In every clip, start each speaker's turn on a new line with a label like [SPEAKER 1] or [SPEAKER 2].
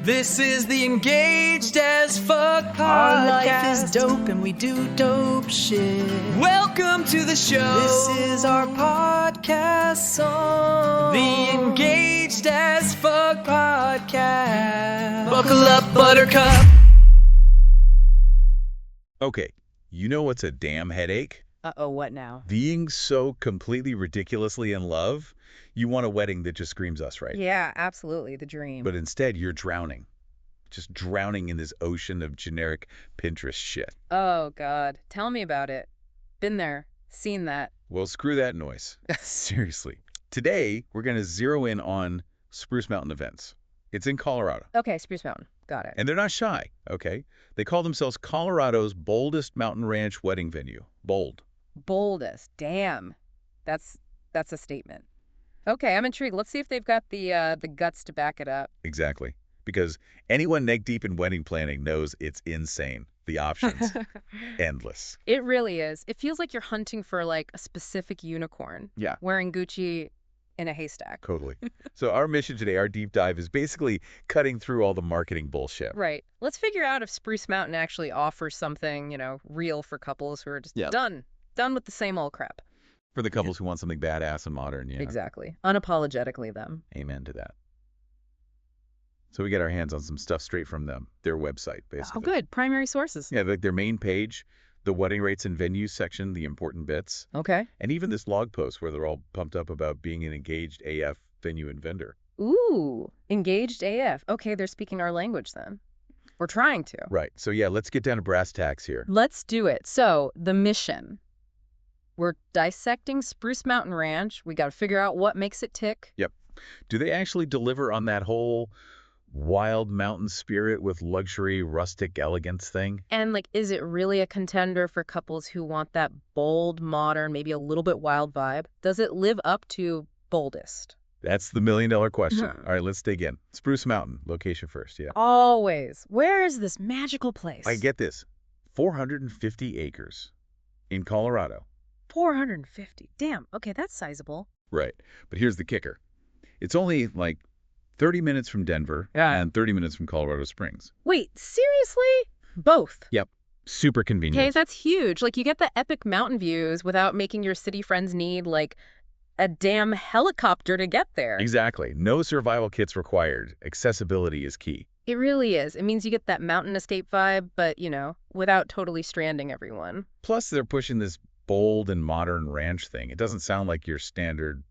[SPEAKER 1] This is the Engaged as Fuck podcast.
[SPEAKER 2] Our life is dope and we do dope shit.
[SPEAKER 1] Welcome to the show.
[SPEAKER 2] This is our podcast song.
[SPEAKER 1] The Engaged as Fuck podcast. Buckle up, buttercup.
[SPEAKER 3] Okay, you know what's a damn headache?
[SPEAKER 4] Uh-oh, what now?
[SPEAKER 3] Being so completely ridiculously in love, you want a wedding that just screams us, right?
[SPEAKER 4] Yeah, absolutely, the dream.
[SPEAKER 3] But instead, you're drowning. Just drowning in this ocean of generic Pinterest shit.
[SPEAKER 4] Oh, God. Tell me about it. Been there. Seen that.
[SPEAKER 3] Well, screw that noise. Seriously. Today, we're going to zero in on Spruce Mountain events. It's in Colorado.
[SPEAKER 4] Okay, Spruce Mountain. Got it.
[SPEAKER 3] And they're not shy, okay? They call themselves Colorado's boldest mountain ranch wedding venue. Bold.
[SPEAKER 4] Boldest. Damn. That's a statement. Okay, I'm intrigued. Let's see if they've got the guts to back it up.
[SPEAKER 3] Exactly. Because anyone neck deep in wedding planning knows it's insane. The options. Endless.
[SPEAKER 4] It really is. It feels like you're hunting for, like, a specific unicorn.
[SPEAKER 3] Yeah.
[SPEAKER 4] Wearing Gucci in a haystack.
[SPEAKER 3] Totally. So our mission today, our deep dive, is basically cutting through all the marketing bullshit.
[SPEAKER 4] Right. Let's figure out if Spruce Mountain actually offers something, real for couples who are just done with the same old crap.
[SPEAKER 3] For the couples who want something badass and modern, yeah.
[SPEAKER 4] Exactly. Unapologetically them.
[SPEAKER 3] Amen to that. So we get our hands on some stuff straight from them, their website, basically.
[SPEAKER 4] Oh, good. Primary sources.
[SPEAKER 3] Yeah, like their main page, the wedding rates and venues section, the important bits,
[SPEAKER 4] Okay.
[SPEAKER 3] and even this blog post where they're all pumped up about being an engaged AF venue and vendor.
[SPEAKER 4] Ooh, engaged AF. Okay, they're speaking our language then. We're trying to.
[SPEAKER 3] Right. So yeah, let's get down to brass tacks here.
[SPEAKER 4] Let's do it. So, the mission. We're dissecting Spruce Mountain Ranch. We got to figure out what makes it tick.
[SPEAKER 3] Yep. Do they actually deliver on that whole wild mountain spirit with luxury rustic elegance thing?
[SPEAKER 4] And, is it really a contender for couples who want that bold, modern, maybe a little bit wild vibe? Does it live up to boldest?
[SPEAKER 3] That's the million-dollar question. All right, let's dig in. Spruce Mountain, location first, yeah.
[SPEAKER 4] Always. Where is this magical place?
[SPEAKER 3] I get this. 450 acres in Colorado.
[SPEAKER 4] 450. Damn. Okay, that's sizable.
[SPEAKER 3] Right. But here's the kicker. It's only 30 minutes from Denver and 30 minutes from Colorado Springs.
[SPEAKER 4] Wait, seriously? Both?
[SPEAKER 3] Yep. Super convenient.
[SPEAKER 4] Okay, that's huge. You get the epic mountain views without making your city friends need, a damn helicopter to get there.
[SPEAKER 3] Exactly. No survival kits required. Accessibility is key.
[SPEAKER 4] It really is. It means you get that mountain estate vibe, but, without totally stranding everyone.
[SPEAKER 3] Plus, they're pushing this bold and modern ranch thing. It doesn't sound like your standard,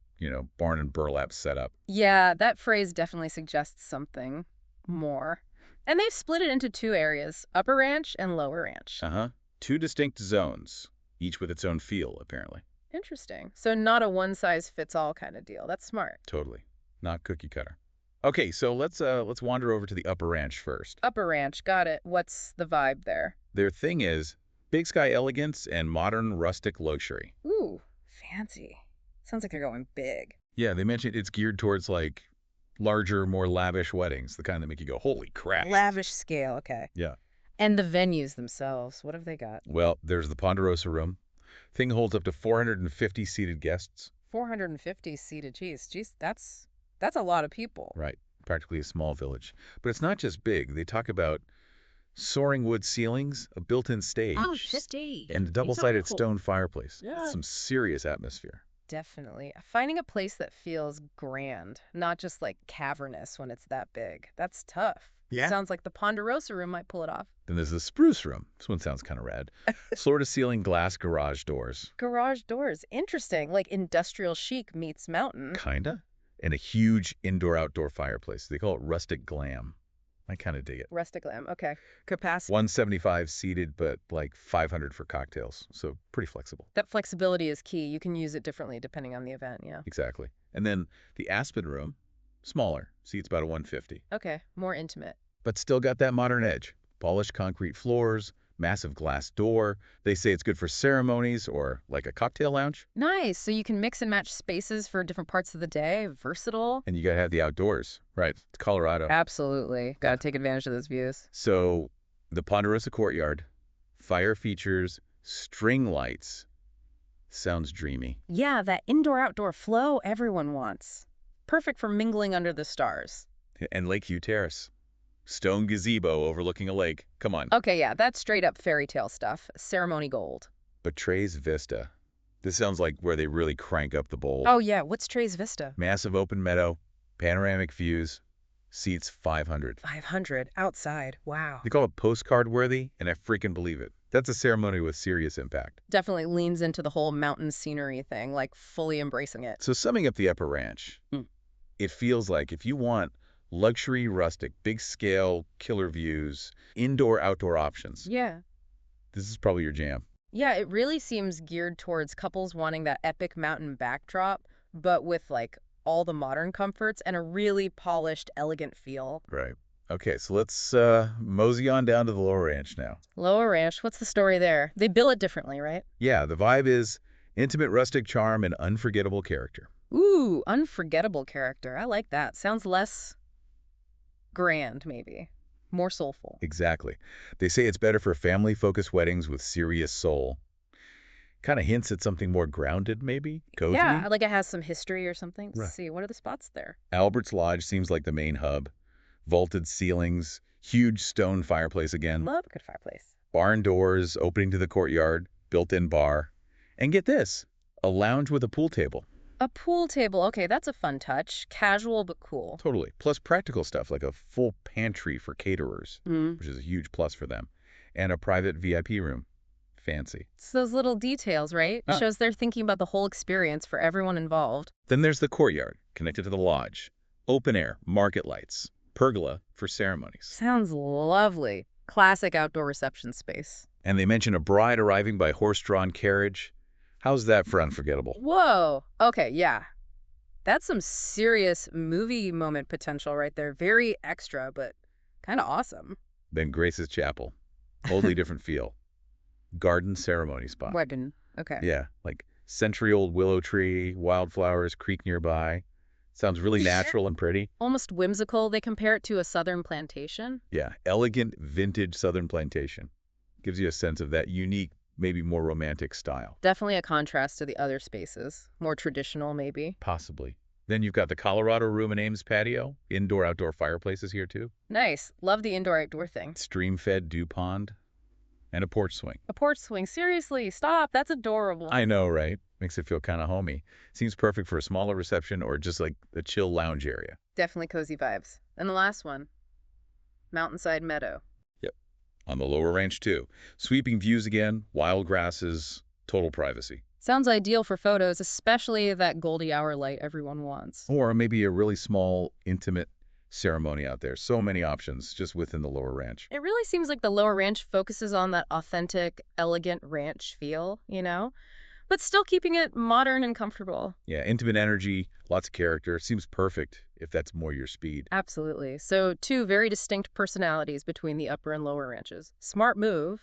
[SPEAKER 3] barn and burlap setup.
[SPEAKER 4] Yeah, that phrase definitely suggests something more. And they've split it into two areas, Upper Ranch and Lower Ranch.
[SPEAKER 3] Uh-huh. Two distinct zones, each with its own feel, apparently.
[SPEAKER 4] Interesting. So not a one-size-fits-all kind of deal. That's smart.
[SPEAKER 3] Totally. Not cookie cutter. Okay, so let's wander over to the Upper Ranch first.
[SPEAKER 4] Upper Ranch, got it. What's the vibe there?
[SPEAKER 3] Their thing is big sky elegance and modern rustic luxury.
[SPEAKER 4] Ooh, fancy. Sounds like they're going big.
[SPEAKER 3] Yeah, they mentioned it's geared towards larger, more lavish weddings, the kind that make you go, holy crap.
[SPEAKER 4] Lavish scale, okay.
[SPEAKER 3] Yeah.
[SPEAKER 4] And the venues themselves, what have they got?
[SPEAKER 3] Well, there's the Ponderosa Room. Thing holds up to 450 seated guests.
[SPEAKER 4] 450 seated. Geez, that's a lot of people.
[SPEAKER 3] Right. Practically a small village. But it's not just big. They talk about soaring wood ceilings, a built-in stage, and a double-sided stone fireplace.
[SPEAKER 4] Yeah.
[SPEAKER 3] Some serious atmosphere.
[SPEAKER 4] Definitely. Finding a place that feels grand, not just cavernous when it's that big. That's tough.
[SPEAKER 3] Yeah.
[SPEAKER 4] Sounds like the Ponderosa Room might pull it off.
[SPEAKER 3] Then there's the Spruce Room. This one sounds kind of rad. Floor-to-ceiling glass garage doors.
[SPEAKER 4] Garage doors. Interesting. Industrial chic meets mountain.
[SPEAKER 3] Kinda. And a huge indoor-outdoor fireplace. They call it rustic glam. I kind of dig it.
[SPEAKER 4] Rustic glam. Okay. Capacity.
[SPEAKER 3] 175 seated, but 500 for cocktails. So pretty flexible.
[SPEAKER 4] That flexibility is key. You can use it differently depending on the event, yeah.
[SPEAKER 3] Exactly. And then the Aspen Room, smaller, seats about a 150.
[SPEAKER 4] Okay. More intimate.
[SPEAKER 3] But still got that modern edge. Polished concrete floors, massive glass door. They say it's good for ceremonies or a cocktail lounge.
[SPEAKER 4] Nice. So you can mix and match spaces for different parts of the day. Versatile.
[SPEAKER 3] And you got to have the outdoors. Right. It's Colorado.
[SPEAKER 4] Absolutely. Got to take advantage of those views.
[SPEAKER 3] So the Ponderosa Courtyard, fire features, string lights. Sounds dreamy.
[SPEAKER 4] Yeah, that indoor-outdoor flow everyone wants. Perfect for mingling under the stars.
[SPEAKER 3] And Lakeview Terrace. Stone gazebo overlooking a lake. Come on.
[SPEAKER 4] Okay, yeah, that's straight up fairy tale stuff. Ceremony gold.
[SPEAKER 3] But Trey's Vista. This sounds like where they really crank up the bowl.
[SPEAKER 4] Oh, yeah, what's Trey's Vista?
[SPEAKER 3] Massive open meadow, panoramic views, seats 500.
[SPEAKER 4] 500 outside. Wow.
[SPEAKER 3] They call it postcard worthy, and I freaking believe it. That's a ceremony with serious impact.
[SPEAKER 4] Definitely leans into the whole mountain scenery thing, like fully embracing it.
[SPEAKER 3] So summing up the Upper Ranch, it feels like if you want luxury rustic, big scale, killer views, indoor-outdoor options,
[SPEAKER 4] Yeah.
[SPEAKER 3] this is probably your jam.
[SPEAKER 4] Yeah, it really seems geared towards couples wanting that epic mountain backdrop, but with like all the modern comforts and a really polished, elegant feel.
[SPEAKER 3] Right. Okay, so let's mosey on down to the Lower Ranch now.
[SPEAKER 4] Lower Ranch, what's the story there? They bill it differently, right?
[SPEAKER 3] Yeah, the vibe is intimate rustic charm and unforgettable character.
[SPEAKER 4] Ooh, unforgettable character. I like that. Sounds less grand, maybe. More soulful.
[SPEAKER 3] Exactly. They say it's better for family-focused weddings with serious soul. Kind of hints at something more grounded, maybe? Cozy?
[SPEAKER 4] Yeah, like it has some history or something.
[SPEAKER 3] Right.
[SPEAKER 4] Let's see, what are the spots there?
[SPEAKER 3] Albert's Lodge seems like the main hub. Vaulted ceilings, huge stone fireplace again,
[SPEAKER 4] Love a good fireplace.
[SPEAKER 3] barn doors opening to the courtyard, built-in bar. And get this, a lounge with a pool table.
[SPEAKER 4] A pool table. Okay, that's a fun touch. Casual but cool.
[SPEAKER 3] Totally. Plus practical stuff like a full pantry for caterers, which is a huge plus for them, and a private VIP room. Fancy.
[SPEAKER 4] It's those little details, right?
[SPEAKER 3] Ah.
[SPEAKER 4] Shows they're thinking about the whole experience for everyone involved.
[SPEAKER 3] Then there's the courtyard, connected to the lodge. Open air, market lights, pergola for ceremonies.
[SPEAKER 4] Sounds lovely. Classic outdoor reception space.
[SPEAKER 3] And they mention a bride arriving by horse-drawn carriage. How's that for unforgettable?
[SPEAKER 4] Whoa. Okay, yeah. That's some serious movie moment potential right there. Very extra, but kind of awesome.
[SPEAKER 3] Then Grace's Chapel. Totally different feel. Garden ceremony spot.
[SPEAKER 4] Wedding. Okay.
[SPEAKER 3] Yeah, like century-old willow tree, wildflowers, creek nearby. Sounds really natural and pretty.
[SPEAKER 4] Almost whimsical. They compare it to a southern plantation.
[SPEAKER 3] Yeah, elegant, vintage southern plantation. Gives you a sense of that unique, maybe more romantic style.
[SPEAKER 4] Definitely a contrast to the other spaces. More traditional, maybe.
[SPEAKER 3] Possibly. Then you've got the Colorado Room and Ames patio. Indoor-outdoor fireplaces here, too.
[SPEAKER 4] Nice. Love the indoor-outdoor thing.
[SPEAKER 3] Stream-fed dew pond. And a porch swing.
[SPEAKER 4] A porch swing. Seriously, stop. That's adorable.
[SPEAKER 3] I know, right? Makes it feel kind of homey. Seems perfect for a smaller reception or just like a chill lounge area.
[SPEAKER 4] Definitely cozy vibes. And the last one. Mountainside meadow.
[SPEAKER 3] Yep. On the Lower Ranch, too. Sweeping views again, wild grasses, total privacy.
[SPEAKER 4] Sounds ideal for photos, especially that Goldie hour light everyone wants.
[SPEAKER 3] Or maybe a really small, intimate ceremony out there. So many options just within the Lower Ranch.
[SPEAKER 4] It really seems like the Lower Ranch focuses on that authentic, elegant ranch feel, you know? But still keeping it modern and comfortable.
[SPEAKER 3] Yeah, intimate energy, lots of character. Seems perfect if that's more your speed.
[SPEAKER 4] Absolutely. So two very distinct personalities between the upper and lower ranches. Smart move,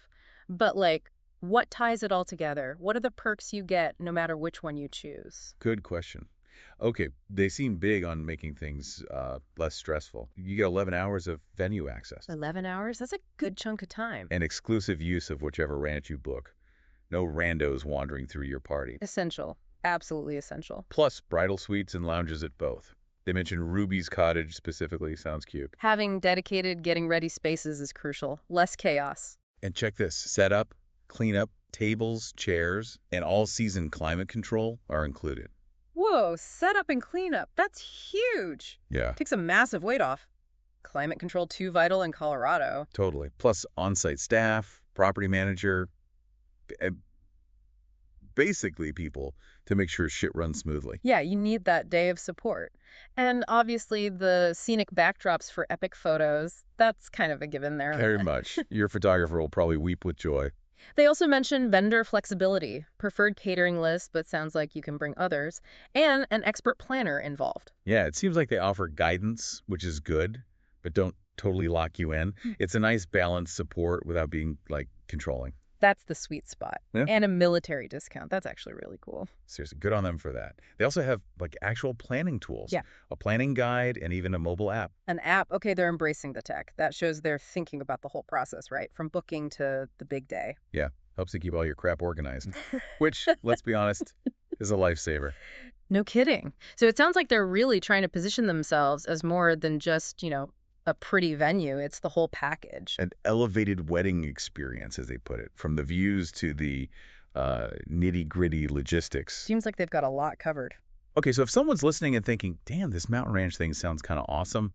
[SPEAKER 4] but like, what ties it all together? What are the perks you get no matter which one you choose?
[SPEAKER 3] Good question. Okay, they seem big on making things less stressful. You get 11 hours of venue access
[SPEAKER 4] 11 hours? That's a good chunk of time.
[SPEAKER 3] and exclusive use of whichever ranch you book. No randos wandering through your party.
[SPEAKER 4] Essential. Absolutely essential.
[SPEAKER 3] Plus, bridal suites and lounges at both. They mention Ruby's Cottage specifically. Sounds cute.
[SPEAKER 4] Having dedicated getting ready spaces is crucial. Less chaos.
[SPEAKER 3] And check this. Setup, cleanup, tables, chairs, and all-season climate control are included.
[SPEAKER 4] Whoa, setup and cleanup. That's huge.
[SPEAKER 3] Yeah,
[SPEAKER 4] Takes a massive weight off. Climate control too vital in Colorado.
[SPEAKER 3] totally. Plus, on-site staff, property manager, basically people to make sure shit runs smoothly.
[SPEAKER 4] Yeah, you need that day of support. And obviously the scenic backdrops for epic photos, that's kind of a given there.
[SPEAKER 3] Very much. Your photographer will probably weep with joy.
[SPEAKER 4] They also mention vendor flexibility, preferred catering list, but sounds like you can bring others, and an expert planner involved.
[SPEAKER 3] Yeah, it seems like they offer guidance, which is good, but don't totally lock you in. It's a nice balanced support without being, like, controlling.
[SPEAKER 4] That's the sweet spot.
[SPEAKER 3] Yeah.
[SPEAKER 4] And a military discount. That's actually really cool.
[SPEAKER 3] Seriously, good on them for that. They also have, like, actual planning tools.
[SPEAKER 4] Yeah.
[SPEAKER 3] A planning guide and even a mobile app.
[SPEAKER 4] An app, okay, they're embracing the tech. That shows they're thinking about the whole process, right? From booking to the big day.
[SPEAKER 3] Yeah, helps to keep all your crap organized. Which, let's be honest, is a lifesaver.
[SPEAKER 4] No kidding. So it sounds like they're really trying to position themselves as more than just, a pretty venue. It's the whole package.
[SPEAKER 3] An elevated wedding experience, as they put it, from the views to the nitty-gritty logistics.
[SPEAKER 4] Seems like they've got a lot covered.
[SPEAKER 3] Okay, so if someone's listening and thinking, damn, this mountain ranch thing sounds kind of awesome,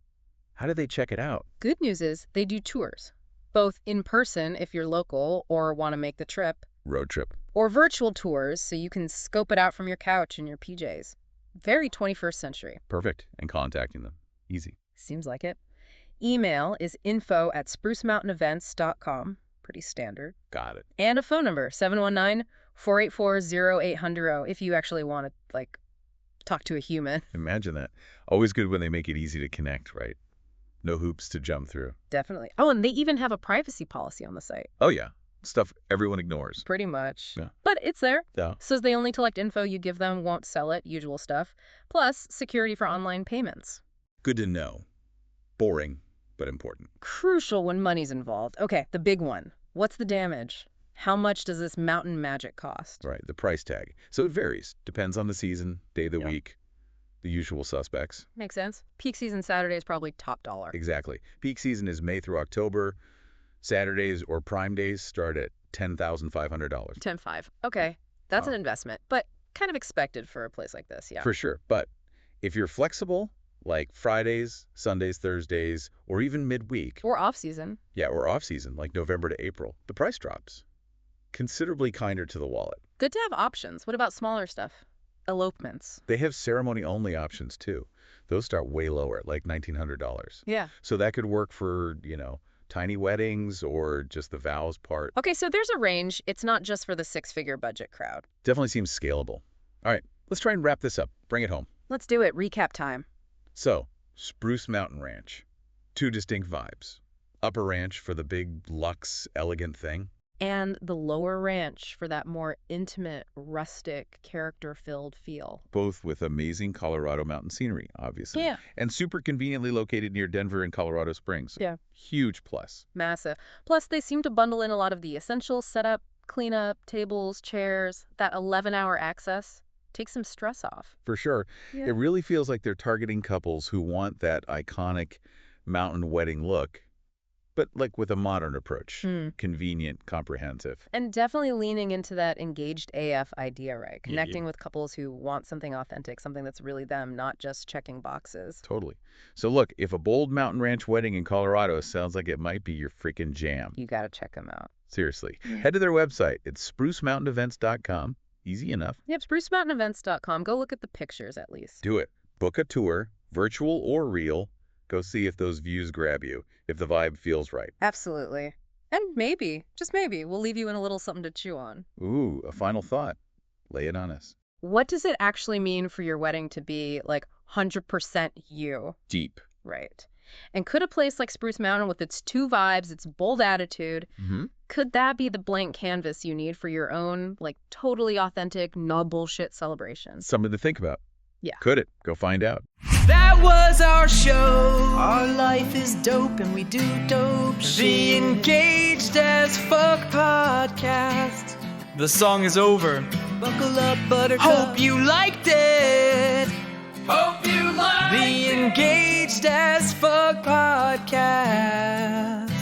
[SPEAKER 3] how do they check it out?
[SPEAKER 4] Good news is they do tours, both in person if you're local or want to make the trip,
[SPEAKER 3] Road trip.
[SPEAKER 4] or virtual tours so you can scope it out from your couch in your PJs. Very 21st century.
[SPEAKER 3] Perfect. And contacting them. Easy.
[SPEAKER 4] Seems like it. Email is info@sprucemountainevents.com. Pretty standard.
[SPEAKER 3] Got it.
[SPEAKER 4] And a phone number, 719-484-0800 if you actually want to, like, talk to a human.
[SPEAKER 3] Imagine that. Always good when they make it easy to connect, right? No hoops to jump through.
[SPEAKER 4] Definitely. Oh, and they even have a privacy policy on the site.
[SPEAKER 3] Oh, yeah. Stuff everyone ignores.
[SPEAKER 4] Pretty much.
[SPEAKER 3] Yeah.
[SPEAKER 4] But it's there.
[SPEAKER 3] Yeah.
[SPEAKER 4] Says the only collect info you give them, won't sell it, usual stuff. Plus, security for online payments.
[SPEAKER 3] Good to know. Boring, but important.
[SPEAKER 4] Crucial when money's involved. Okay, the big one. What's the damage? How much does this mountain magic cost?
[SPEAKER 3] Right, the price tag. So it varies. Depends on the season, day of the week, the usual suspects.
[SPEAKER 4] Makes sense. Peak season Saturday is probably top dollar.
[SPEAKER 3] Exactly. Peak season is May through October. Saturdays or prime days start at $10,500.
[SPEAKER 4] 10.5. Okay, that's an investment, but kind of expected for a place like this, yeah.
[SPEAKER 3] For sure. But if you're flexible, like Fridays, Sundays, Thursdays, or even midweek.
[SPEAKER 4] Or off season.
[SPEAKER 3] Yeah, or off season, like November to April, the price drops. Considerably kinder to the wallet.
[SPEAKER 4] Good to have options. What about smaller stuff? Elopements.
[SPEAKER 3] They have ceremony-only options, too. Those start way lower, like $1,900.
[SPEAKER 4] Yeah.
[SPEAKER 3] So that could work for, tiny weddings or just the vows part.
[SPEAKER 4] Okay, so there's a range. It's not just for the six-figure budget crowd.
[SPEAKER 3] Definitely seems scalable. All right, let's try and wrap this up. Bring it home.
[SPEAKER 4] Let's do it. Recap time.
[SPEAKER 3] So, Spruce Mountain Ranch. Two distinct vibes. Upper Ranch for the big, luxe, elegant thing.
[SPEAKER 4] And the lower ranch for that more intimate, rustic, character-filled feel.
[SPEAKER 3] Both with amazing Colorado mountain scenery, obviously.
[SPEAKER 4] Yeah.
[SPEAKER 3] And super conveniently located near Denver and Colorado Springs.
[SPEAKER 4] Yeah.
[SPEAKER 3] Huge plus.
[SPEAKER 4] Massive. Plus, they seem to bundle in a lot of the essentials: setup, cleanup, tables, chairs. That 11-hour access takes some stress off.
[SPEAKER 3] For sure.
[SPEAKER 4] Yeah.
[SPEAKER 3] It really feels like they're targeting couples who want that iconic mountain wedding look, but like with a modern approach. Convenient, comprehensive.
[SPEAKER 4] And definitely leaning into that engaged AF idea, right? Connecting with couples who want something authentic, something that's really them, not just checking boxes.
[SPEAKER 3] Totally. So look, if a bold mountain ranch wedding in Colorado sounds like it might be your freaking jam.
[SPEAKER 4] You got to check them out.
[SPEAKER 3] Seriously. Head to their website. It's sprucemountainevents.com. Easy enough.
[SPEAKER 4] Yep, sprucemountainevents.com. Go look at the pictures at least.
[SPEAKER 3] Do it. Book a tour, virtual or real. Go see if those views grab you, if the vibe feels right.
[SPEAKER 4] Absolutely. And maybe, just maybe, we'll leave you in a little something to chew on.
[SPEAKER 3] Ooh, a final thought. Lay it on us.
[SPEAKER 4] What does it actually mean for your wedding to be like 100% you?
[SPEAKER 3] Deep.
[SPEAKER 4] Right. And could a place like Spruce Mountain with its two vibes, its bold attitude, could that be the blank canvas you need for your own, like, totally authentic, no bullshit celebration?
[SPEAKER 3] Something to think about.
[SPEAKER 4] Yeah.
[SPEAKER 3] Could it? Go find out.
[SPEAKER 1] That was our show.
[SPEAKER 2] Our life is dope and we do dope
[SPEAKER 1] The
[SPEAKER 2] shit.
[SPEAKER 1] Engaged as Fuck podcast. The song is over.
[SPEAKER 2] Buckle up, buttercup.
[SPEAKER 1] Hope you liked it. Hope you liked The Engaged as Fuck podcast.